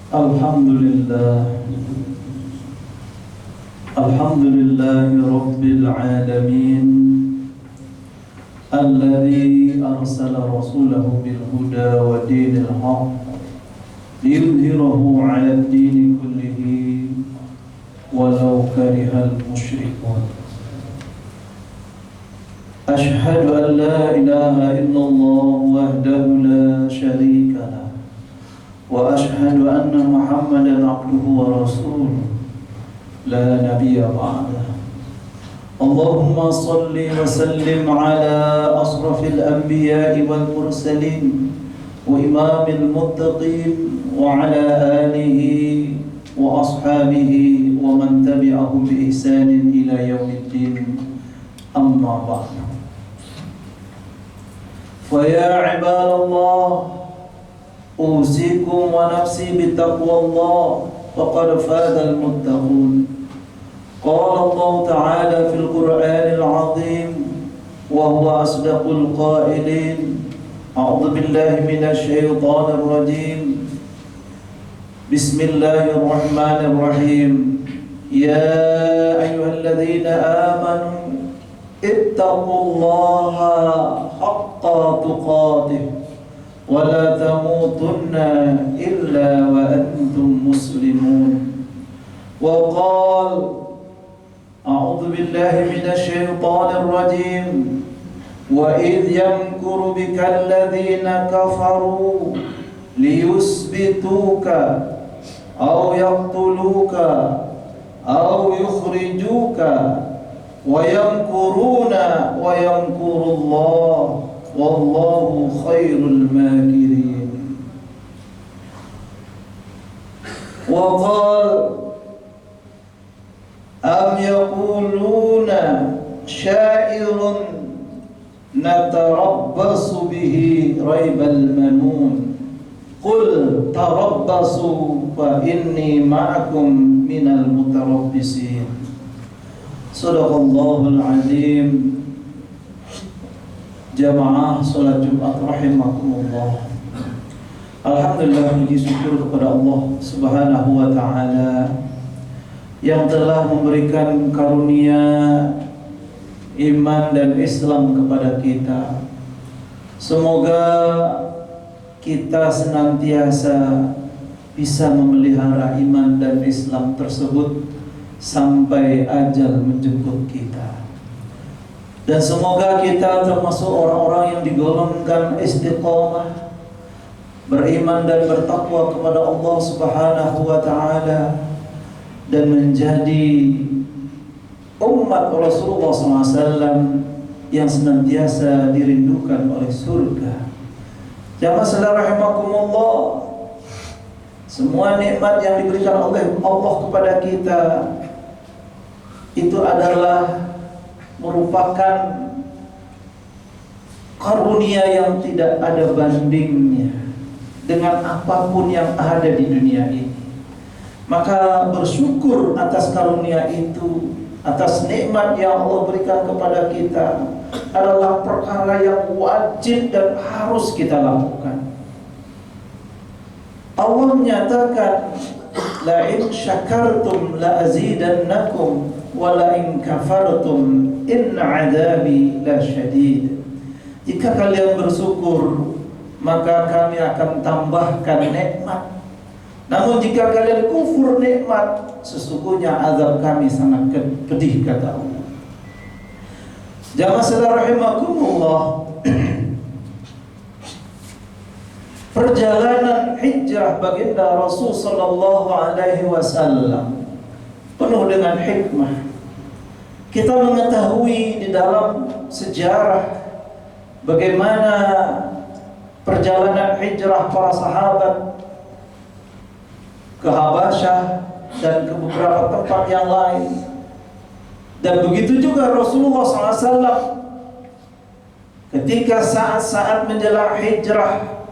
Alhamdulillah, Alhamdulillahi Rabbil Alamin, Alladhi arsala rasulahu bil huda wa dinil haq liyudhhirahu ala ad-dini kullihi walau karihal musyrikun. Ashhadu an la ilaha illallah wahdahu la sharika lah wa ashhadu anna Muhammadan abduhu wa rasuluh la nabiyya ba'dah. Allahumma salli wa sallim ala asrafil anbiya'i wal mursalin wa imamil muttaqin wa ala alihi wa ashabihi wa man tabi'ahum bi ihsanin ila yaumiddin. Amma ba'du. Fa ya ibadallah, أوصيكم ونفسي بتقوى الله وقد فاز المتقون. قال الله تعالى في القرآن العظيم وهو أصدق القائلين: أعوذ بالله من الشيطان الرجيم، بسم الله الرحمن الرحيم. يا أيها الذين آمنوا اتقوا الله حق تقاته ولا تموتن إلا وأنتم مسلمون. وقال: أعوذ بالله من الشيطان الرجيم، وإذ يمكر بك الذين كفروا ليثبتوك أو يقتلوك أو يخرجوك ويمكرون ويمكر الله wallahu khairul makirin. Wa qala: am yaquluna sya'irun natarabbasu bihi raibal manun, qul tarabbasu fa inni ma'akum minal mutarabbisin. Sadaqallahul azim. Jamaah salat Jumat rahimakumullah. Alhamdulillah, puji syukur kepada Allah Subhanahu wa taala yang telah memberikan karunia iman dan Islam kepada kita. Semoga kita senantiasa bisa memelihara iman dan Islam tersebut sampai ajal menjemput kita. Dan semoga kita termasuk orang-orang yang digolongkan istiqomah, beriman dan bertakwa kepada Allah Subhanahu wa taala, dan menjadi umat Rasulullah SAW yang senantiasa dirindukan oleh surga. Jamaah saudara rahimakumullah, semua nikmat yang diberikan oleh Allah kepada kita itu adalah merupakan karunia yang tidak ada bandingnya dengan apapun yang ada di dunia ini. Maka bersyukur atas karunia itu, atas nikmat yang Allah berikan kepada kita adalah perkara yang wajib dan harus kita lakukan. Allah menyatakan: la in syakartum la azidannakum wa la in kafartum inna adabi la syadid. Jika kalian bersyukur, maka kami akan tambahkan nikmat. Namun jika kalian kufur nikmat, sesungguhnya azab kami sangat pedih, kata Allah. Jamaah saudara rahimakumullah, perjalanan hijrah baginda Rasul sallallahu alaihi wasallam penuh dengan hikmah. Kita mengetahui di dalam sejarah bagaimana perjalanan hijrah para sahabat ke Habasyah dan ke beberapa tempat yang lain. Dan begitu juga Rasulullah SAW ketika saat-saat menjelang hijrah,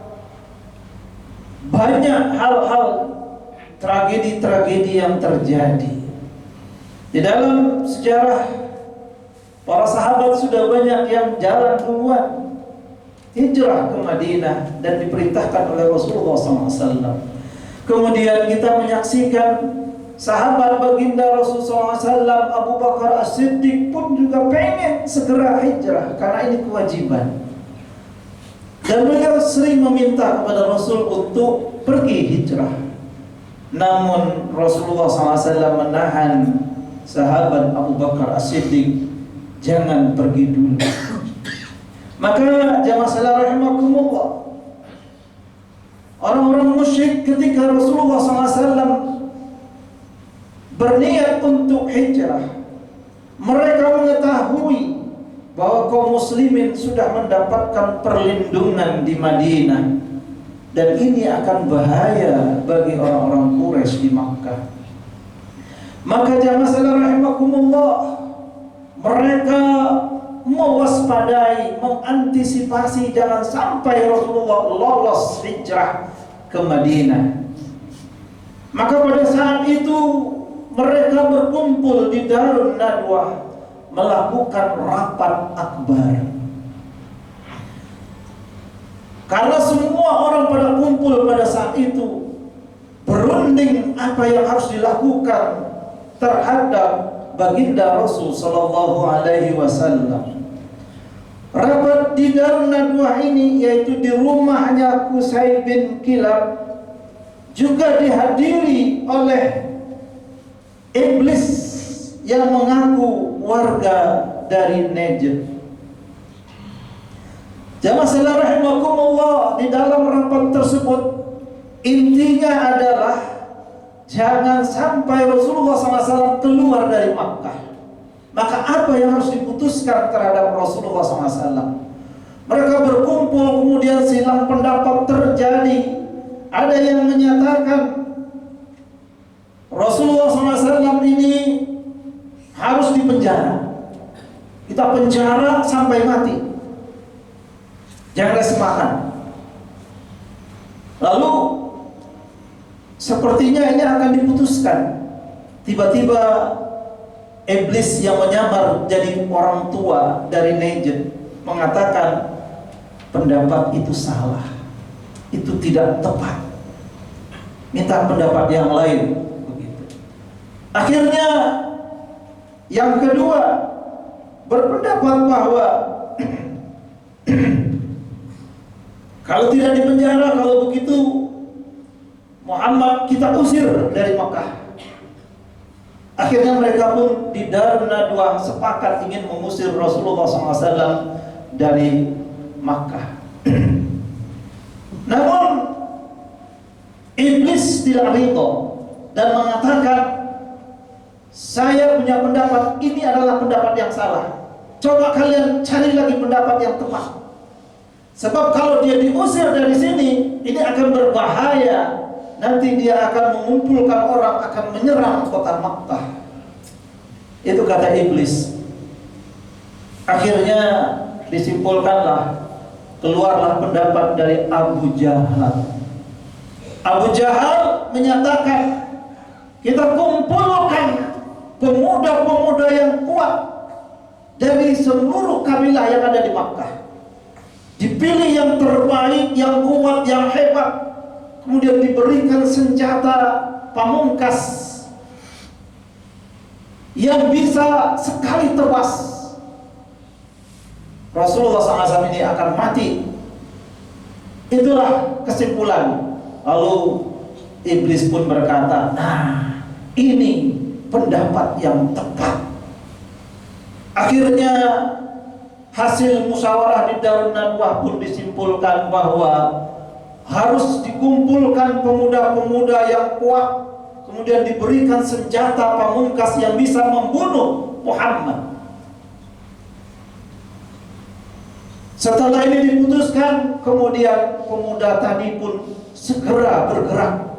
banyak hal-hal tragedi-tragedi yang terjadi. Di dalam sejarah, para sahabat sudah banyak yang jalan duluan hijrah ke Madinah dan diperintahkan oleh Rasulullah SAW. Kemudian kita menyaksikan sahabat baginda Rasulullah SAW Abu Bakar As-Siddiq pun juga pengen segera hijrah karena ini kewajiban. Dan beliau sering meminta kepada Rasul untuk pergi hijrah. Namun Rasulullah SAW menahan sahabat Abu Bakar As-Siddiq, jangan pergi dulu. Maka jamaah sekalian rahimakumullah, orang-orang musyrik ketika Rasulullah SAW berniat untuk hijrah, mereka mengetahui bahwa kaum muslimin sudah mendapatkan perlindungan di Madinah, dan ini akan bahaya bagi orang-orang Quraisy di Makkah. Maka jamaah sekalian rahimakumullah, mereka mewaspadai, mengantisipasi jangan sampai Rasulullah lolos hijrah ke Madinah. Maka pada saat itu mereka berkumpul di Darun Nadwah melakukan rapat akbar. Karena semua orang pada kumpul pada saat itu, berunding apa yang harus dilakukan terhadap baginda Rasul sallallahu alaihi wasallam. Rapat di Darun Nadwah ini, yaitu di rumahnya Qusay bin Kilab, juga dihadiri oleh iblis yang mengaku warga dari Najd. Jamaah sekalian rahimakumullah, di dalam rapat tersebut intinya adalah jangan sampai Rasulullah SAW keluar dari Makkah. Maka apa yang harus diputuskan terhadap Rasulullah SAW? Mereka berkumpul, kemudian silang pendapat terjadi. Ada yang menyatakan Rasulullah SAW ini harus dipenjara. Kita penjara sampai mati, jangan kasih makan. Lalu sepertinya ini akan diputuskan. Tiba-tiba iblis yang menyamar jadi orang tua dari Najd mengatakan pendapat itu salah, itu tidak tepat, minta pendapat yang lain. Begitu. Akhirnya yang kedua berpendapat bahwa kalau tidak dipenjara, kalau begitu Muhammad kita usir dari Makkah. Akhirnya mereka pun di Darun Nadwah sepakat ingin mengusir Rasulullah SAW dari Makkah. Namun iblis tidak ridho dan mengatakan, saya punya pendapat, ini adalah pendapat yang salah. Coba kalian cari lagi pendapat yang tepat. Sebab kalau dia diusir dari sini, ini akan berbahaya. Nanti dia akan mengumpulkan orang, akan menyerang kota Makkah. Itu kata iblis. Akhirnya disimpulkanlah, keluarlah pendapat dari Abu Jahal. Abu Jahal menyatakan, kita kumpulkan pemuda-pemuda yang kuat dari seluruh kabilah yang ada di Makkah. Dipilih yang terbaik, yang kuat, yang hebat, kemudian diberikan senjata pamungkas yang bisa sekali tebas Rasulullah SAW ini akan mati. Itulah kesimpulan. Lalu iblis pun berkata, nah ini pendapat yang tepat. Akhirnya hasil musyawarah di Darun Nadwah pun disimpulkan bahwa harus dikumpulkan pemuda-pemuda yang kuat, kemudian diberikan senjata pamungkas yang bisa membunuh Muhammad. Setelah ini diputuskan, kemudian pemuda tadi pun segera bergerak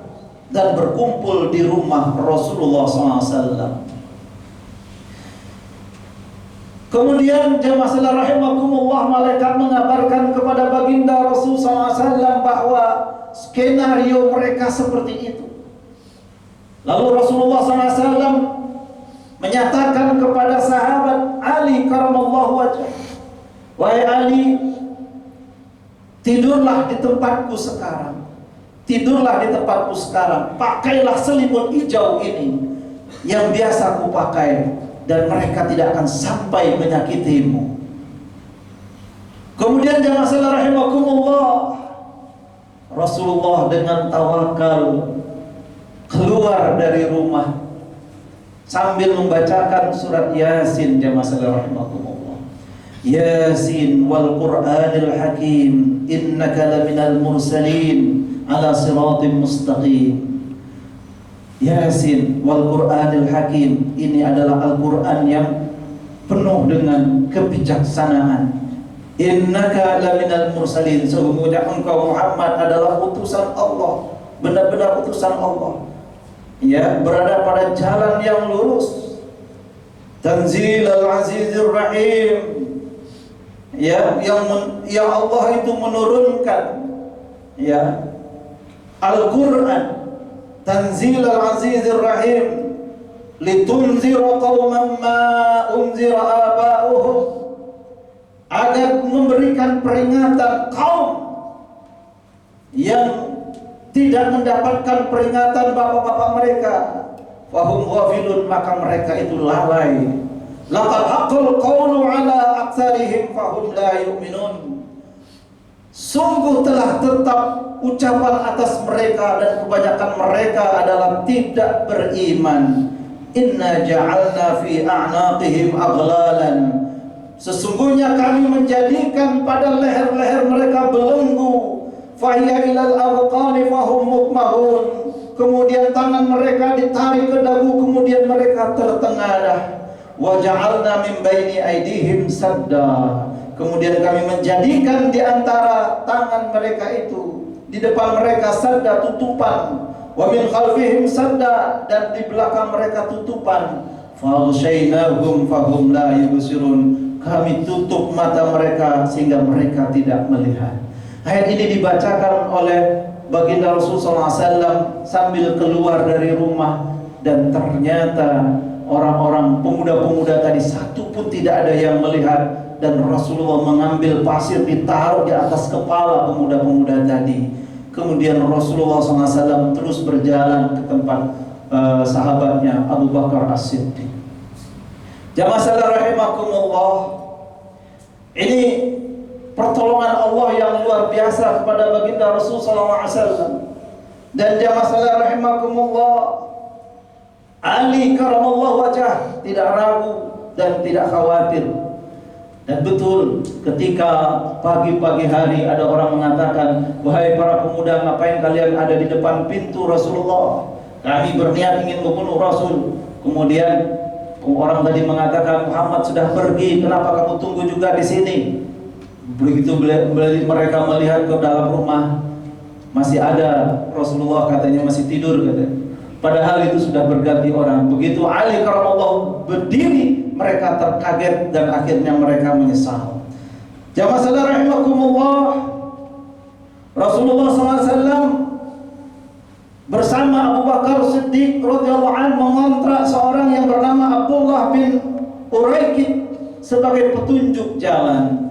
dan berkumpul di rumah Rasulullah SAW. Kemudian jamaah sekalian rahimakumullah, malaikat mengabarkan kepada baginda Rasulullah SAW bahwa skenario mereka seperti itu. Lalu Rasulullah SAW menyatakan kepada sahabat Ali karamallahu wajhah, wahai Ali, tidurlah di tempatku sekarang. tidurlah di tempatku sekarang, pakailah selimut hijau ini yang biasa aku pakai, dan mereka tidak akan sampai menyakitimu. Kemudian jamaah sekalian rahimakumullah, Rasulullah dengan tawakal keluar dari rumah sambil membacakan surat Yasin. Jamaah sekalian rahimakumullah, Yasin wal Qur'anil Hakim innaka laminal mursalin ala siratim mustaqim. Yasin wal Qur'anil Hakim, ini adalah Al-Quran yang penuh dengan kebijaksanaan. Innaka laminal mursalin, sesungguhnya engkau Muhammad adalah utusan Allah, benar-benar utusan Allah, ya, berada pada jalan yang lurus. Tanzilal Azizir Rahim, ya, yang Allah itu menurunkan, ya, Al-Quran, Tanzilal Azizir Rahim, litunzira qauman ma unzira aba'uhum, agar memberikan peringatan kaum yang tidak mendapatkan peringatan bapak-bapak mereka. Fahum ghafilun, maka mereka itu lalai. Laqad haqqal qawlu ala aktsarihim fahum la yu'minun. Sungguh telah tetap ucapan atas mereka, dan kebanyakan mereka adalah tidak beriman. Inna ja'alna fi a'naqihim aghlalan, sesungguhnya kami menjadikan pada leher-leher mereka belenggu. Fahiya ilal adqani fahum mukmahun, kemudian tangan mereka ditarik ke dagu, kemudian mereka tertengadah. Wa ja'alna min baini aidihim sadda, kemudian kami menjadikan di antara tangan mereka itu, di depan mereka sadda, tutupan. Wa min khalfihim sadda, dan di belakang mereka tutupan. Faghshaynahum fahum la yubsirun, kami tutup mata mereka sehingga mereka tidak melihat. Ayat ini dibacakan oleh baginda Rasulullah SAW sambil keluar dari rumah, dan ternyata orang-orang pemuda-pemuda tadi satu pun tidak ada yang melihat. Dan Rasulullah mengambil pasir, ditaruh di atas kepala pemuda-pemuda tadi. Kemudian Rasulullah SAW terus berjalan ke tempat sahabatnya Abu Bakar As-Siddiq. Jamaah sekalian rahimakumullah, ini pertolongan Allah yang luar biasa kepada baginda Rasulullah SAW. Dan jamaah sekalian rahimakumullah, Ali karamallahu wajah tidak ragu dan tidak khawatir. Dan betul, ketika pagi-pagi hari ada orang mengatakan, wahai para pemuda, ngapain kalian ada di depan pintu Rasulullah? Kami berniat ingin membunuh Rasul. Kemudian orang tadi mengatakan, Muhammad sudah pergi, kenapa kamu tunggu juga di sini? Begitu mereka melihat ke dalam rumah, masih ada Rasulullah, katanya masih tidur katanya. Padahal itu sudah berganti orang. Begitu Ali karamallahu berdiri, mereka terkaget dan akhirnya mereka menyesal. Jamaah sekalian rahimakumullah, Rasulullah SAW bersama Abu Bakar Siddiq radhiyallahu anhu mengontrak seorang yang bernama Abdullah bin Uraikid sebagai petunjuk jalan.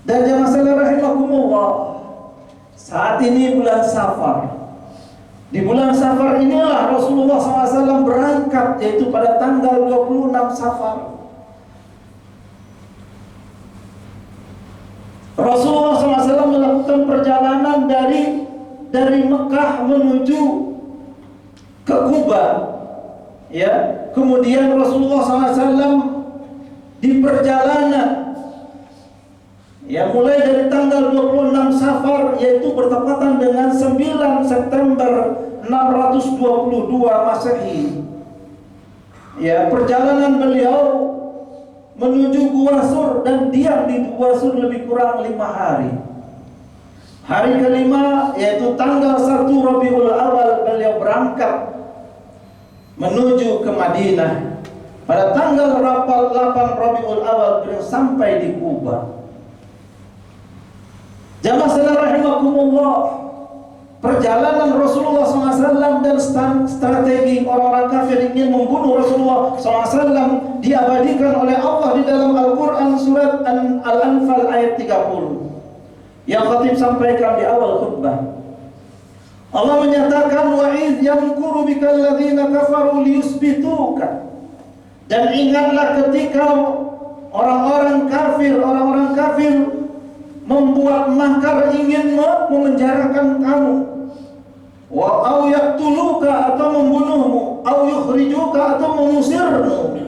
Dan jamaah sekalian rahimakumullah, saat ini bulan Safar. Di bulan Safar inilah Rasulullah SAW berangkat, yaitu pada tanggal 26 Safar. Rasulullah SAW melakukan perjalanan dari Mekah menuju ke Kuba, ya. Kemudian Rasulullah SAW di perjalanan, ya, mulai dari tanggal 26 Safar, yaitu bertepatan dengan 9 September 622 Masehi. Ya, perjalanan beliau menuju Gua Sur dan diam di Gua Sur lebih kurang 5 hari. Hari kelima, yaitu tanggal 1 Rabiul Awal, beliau berangkat menuju ke Madinah. Pada tanggal 8 Rabiul Awal beliau sampai di Kuba. Jamaah sekalian rahimakumullah, perjalanan Rasulullah SAW dan strategi orang-orang kafir ingin membunuh Rasulullah SAW diabadikan oleh Allah di dalam Al-Quran surat Al-Anfal ayat 30 yang khatib sampaikan di awal khutbah. Allah menyatakan wa idh yamkuru bikal ladzina kafaru liyusbituka. Dan ingatlah ketika orang-orang kafir membuat makar ingin memenjarakan kamu. Wa au yaqtuluka, atau membunuhmu, au yukhrijuka, atau mengusirmu.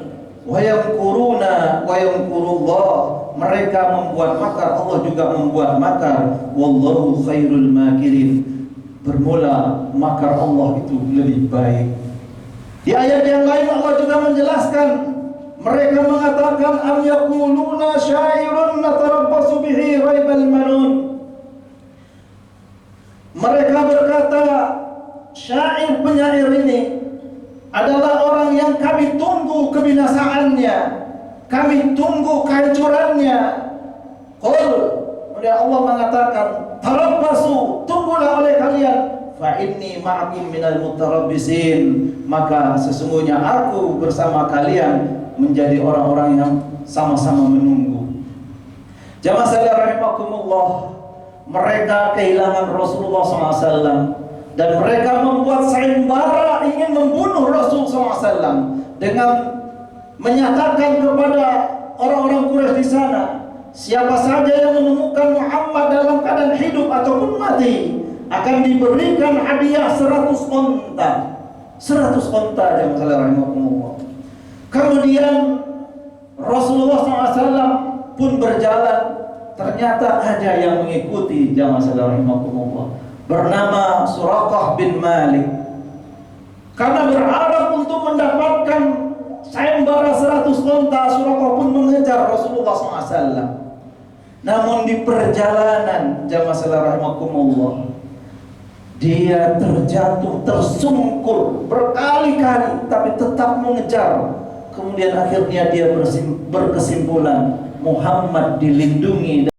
Wa yamkuruna wa yamkurullah. Mereka membuat makar, Allah juga membuat makar. Wallahu khairul makirin. Bermula makar Allah itu lebih baik. Di ayat yang lain Allah juga menjelaskan, mereka mengatakan am yaquluna syairun natarabbasu bihi raibal manun. Mereka berkata, syair penyair ini adalah orang yang kami tunggu kebinasaannya, kami tunggu kehancurannya. Qul, kemudian Allah mengatakan, tarabbasu, tunggulah oleh kalian, fa inni ma'akum minal mutarabbisin, maka sesungguhnya aku bersama kalian menjadi orang-orang yang sama-sama menunggu. Jamaah sekalian rahimakumullah, mereka kehilangan Rasulullah SAW dan mereka membuat sayembara ingin membunuh Rasulullah SAW dengan menyatakan kepada orang-orang Quraisy di sana, siapa saja yang menemukan Muhammad dalam keadaan hidup ataupun mati akan diberikan hadiah 100 onta. 100 onta yang salah rahimahumullah. Kemudian Rasulullah SAW pun berjalan. Ternyata ada yang mengikuti, jamaah saudara rahimakumullah, bernama Suraqah bin Malik. Karena berharap untuk mendapatkan sayembara 100 onta, Suraqah pun mengejar Rasulullah SAW. Namun di perjalanan, jamaah saudara rahimakumullah, dia terjatuh, tersungkur berkali-kali, tapi tetap mengejar. Kemudian akhirnya dia berkesimpulan, Muhammad dilindungi